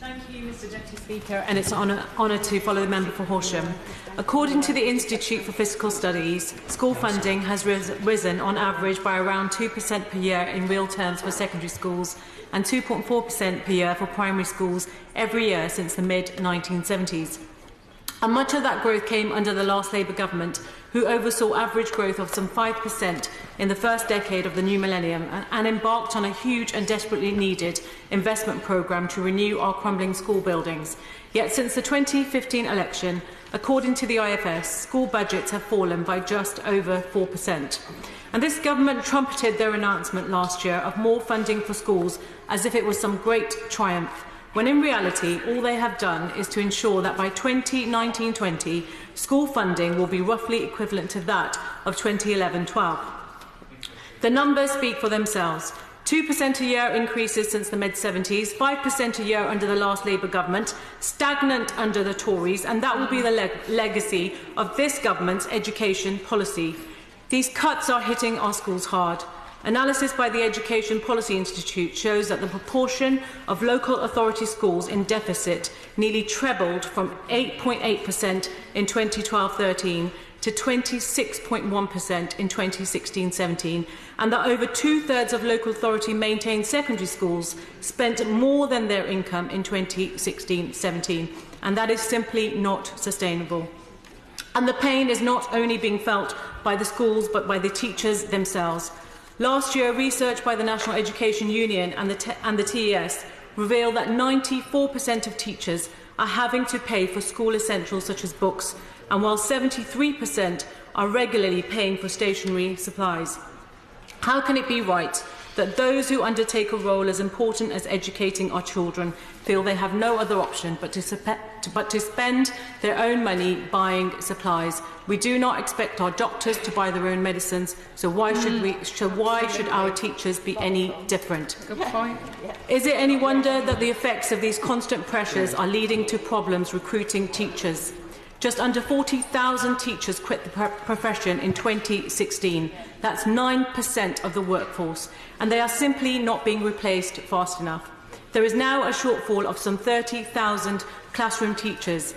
Thank you, Mr Deputy Speaker, and it's an honour to follow the member for Horsham. According to the Institute for Fiscal Studies, school funding has risen on average by around 2% per year in real terms for secondary schools and 2.4% per year for primary schools every year since the mid-1970s. And much of that growth came under the last Labour government, who oversaw average growth of some 5% in the first decade of the new millennium and embarked on a huge and desperately needed investment programme to renew our crumbling school buildings. Yet since the 2015 election, according to the IFS, school budgets have fallen by just over 4%. And this government trumpeted their announcement last year of more funding for schools as if it was some great triumph, when in reality all they have done is to ensure that by 2019-20, school funding will be roughly equivalent to that of 2011-12. The numbers speak for themselves. 2% a year increases since the mid-70s, 5% a year under the last Labour government, stagnant under the Tories, and that will be the legacy of this government's education policy. These cuts are hitting our schools hard. Analysis by the Education Policy Institute shows that the proportion of local authority schools in deficit nearly trebled from 8.8% in 2012-13 to 26.1% in 2016-17, and that over two-thirds of local authority maintained secondary schools spent more than their income in 2016-17, and that is simply not sustainable. And the pain is not only being felt by the schools but by the teachers themselves. Last year, research by the National Education Union and the TES revealed that 94% of teachers are having to pay for school essentials such as books, and while 73% are regularly paying for stationery supplies. How can it be right that those who undertake a role as important as educating our children feel they have no other option but to spend their own money buying supplies? We do not expect our doctors to buy their own medicines, so why should our teachers be any different? Good point. Is it any wonder that the effects of these constant pressures are leading to problems recruiting teachers? Just under 40,000 teachers quit the profession in 2016. That's 9% of the workforce, and they are simply not being replaced fast enough. There is now a shortfall of some 30,000 classroom teachers,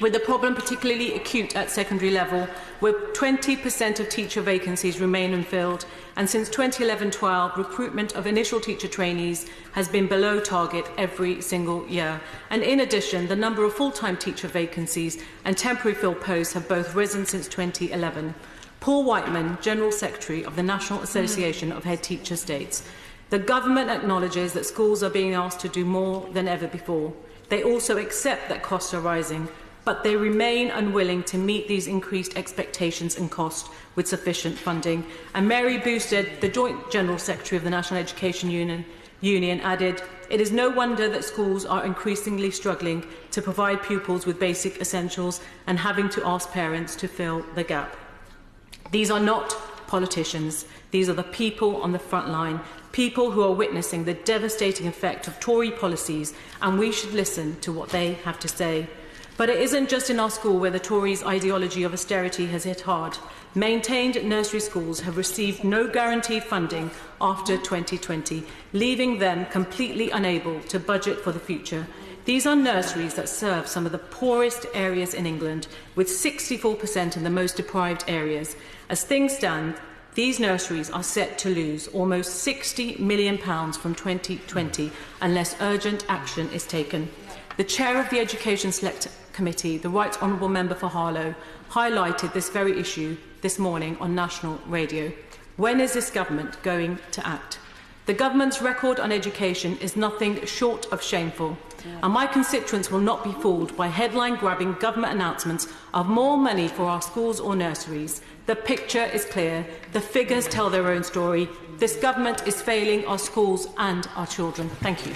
with the problem particularly acute at secondary level, where 20% of teacher vacancies remain unfilled, and since 2011-12, recruitment of initial teacher trainees has been below target every single year. And in addition, the number of full-time teacher vacancies and temporary fill posts have both risen since 2011. Paul Whiteman, General Secretary of the National Association of Head Teachers, states, "The government acknowledges that schools are being asked to do more than ever before. They also accept that costs are rising, but they remain unwilling to meet these increased expectations and cost with sufficient funding." And Mary Boosted, the Joint General Secretary of the National Education Union, added, "It is no wonder that schools are increasingly struggling to provide pupils with basic essentials and having to ask parents to fill the gap." These are not politicians. These are the people on the front line, people who are witnessing the devastating effect of Tory policies, and we should listen to what they have to say. But it isn't just in our school where the Tories' ideology of austerity has hit hard. Maintained nursery schools have received no guaranteed funding after 2020, leaving them completely unable to budget for the future. These are nurseries that serve some of the poorest areas in England, with 64% in the most deprived areas. As things stand, these nurseries are set to lose almost £60 million from 2020 unless urgent action is taken. The chair of the Education Select Committee, the Right Honourable Member for Harlow, highlighted this very issue this morning on national radio. When is this government going to act? The government's record on education is nothing short of shameful, and my constituents will not be fooled by headline-grabbing government announcements of more money for our schools or nurseries. The picture is clear. The figures tell their own story. This government is failing our schools and our children. Thank you.